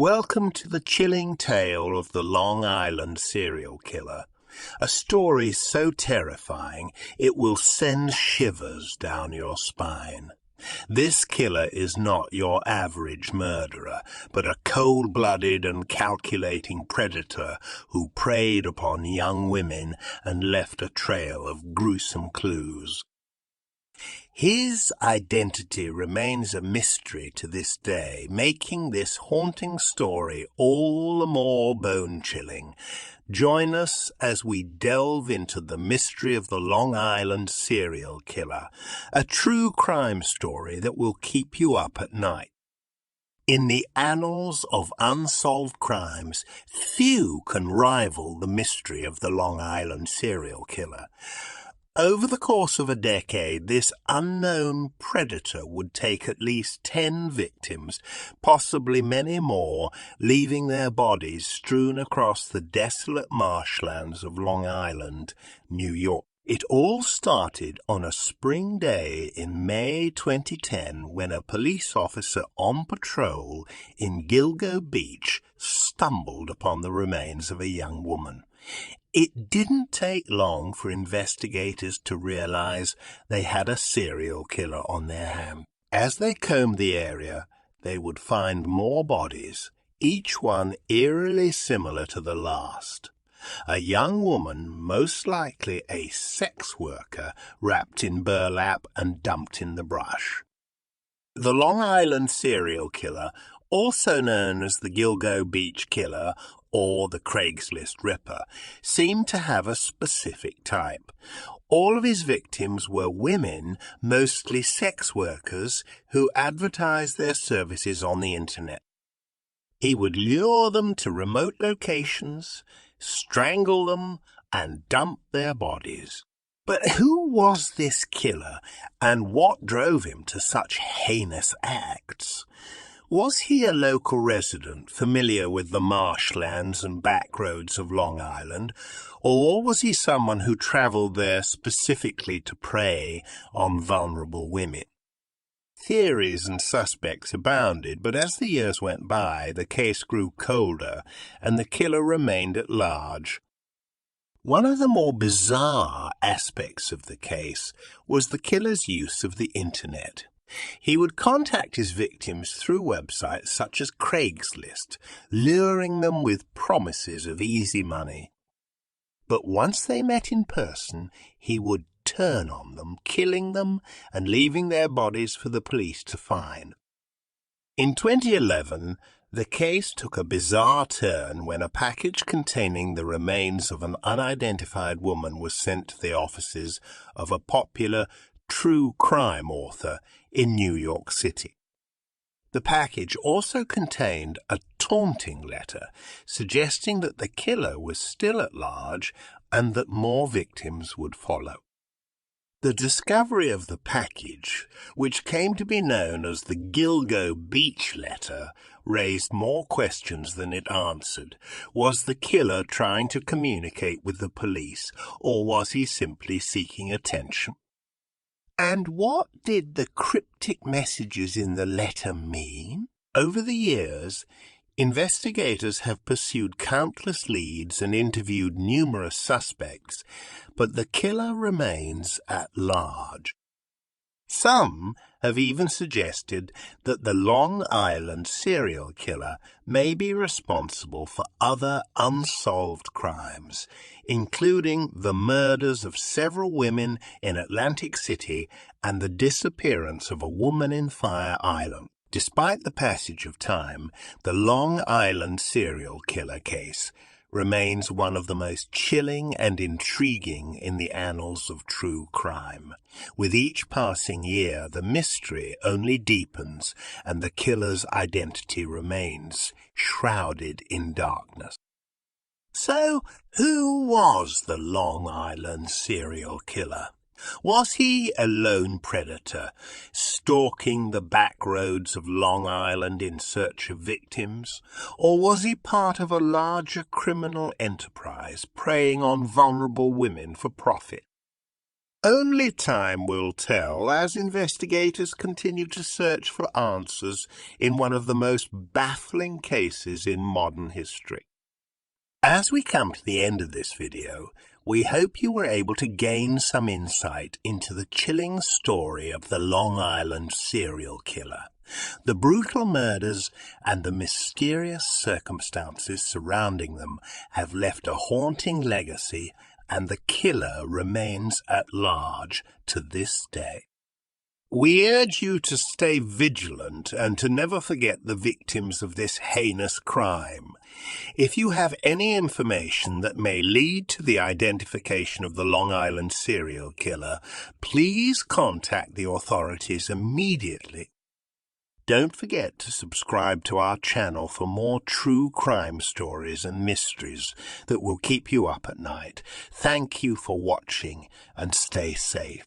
Welcome to the chilling tale of the Long Island serial killer, a story so terrifying it will send shivers down your spine. This killer is not your average murderer, but a cold-blooded and calculating predator who preyed upon young women and left a trail of gruesome clues. His identity remains a mystery to this day, making this haunting story all the more bone-chilling. Join us as we delve into the mystery of the Long Island serial killer, a true crime story that will keep you up at night. In the annals of unsolved crimes, few can rival the mystery of the Long Island serial killer. Over the course of a decade, this unknown predator would take at least 10 victims, possibly many more, leaving their bodies strewn across the desolate marshlands of Long Island, New York. It all started on a spring day in May 2010 when a police officer on patrol in Gilgo Beach stumbled upon the remains of a young woman. It didn't take long for investigators to realize they had a serial killer on their hands. As they combed the area, they would find more bodies, each one eerily similar to the last. A young woman, most likely a sex worker, wrapped in burlap and dumped in the brush. The Long Island serial killer, also known as the Gilgo Beach Killer or the Craigslist Ripper, seemed to have a specific type. All of his victims were women, mostly sex workers, who advertised their services on the internet. He would lure them to remote locations, strangle them, and dump their bodies. But who was this killer, and what drove him to such heinous acts? Was he a local resident, familiar with the marshlands and back roads of Long Island, or was he someone who travelled there specifically to prey on vulnerable women? Theories and suspects abounded, but as the years went by, the case grew colder, and the killer remained at large. One of the more bizarre aspects of the case was the killer's use of the internet. He would contact his victims through websites such as Craigslist, luring them with promises of easy money. But once they met in person, he would turn on them, killing them and leaving their bodies for the police to find. In 2011, the case took a bizarre turn when a package containing the remains of an unidentified woman was sent to the offices of a popular true crime author in New York City. The package also contained a taunting letter suggesting that the killer was still at large and that more victims would follow. The discovery of the package, which came to be known as the Gilgo Beach letter, raised more questions than it answered. Was the killer trying to communicate with the police, or was he simply seeking attention? And what did the cryptic messages in the letter mean? Over the years, investigators have pursued countless leads and interviewed numerous suspects, but the killer remains at large. Some have even suggested that the Long Island serial killer may be responsible for other unsolved crimes, including the murders of several women in Atlantic City and the disappearance of a woman in Fire Island. Despite the passage of time, the Long Island serial killer case remains one of the most chilling and intriguing in the annals of true crime. With each passing year, the mystery only deepens and the killer's identity remains shrouded in darkness. So, who was the Long Island serial killer? Was he a lone predator, stalking the back roads of Long Island in search of victims? Or was he part of a larger criminal enterprise, preying on vulnerable women for profit? Only time will tell as investigators continue to search for answers in one of the most baffling cases in modern history. As we come to the end of this video, we hope you were able to gain some insight into the chilling story of the Long Island serial killer. The brutal murders and the mysterious circumstances surrounding them have left a haunting legacy, and the killer remains at large to this day. We urge you to stay vigilant and to never forget the victims of this heinous crime. If you have any information that may lead to the identification of the Long Island serial killer, please contact the authorities immediately. Don't forget to subscribe to our channel for more true crime stories and mysteries that will keep you up at night. Thank you for watching and stay safe.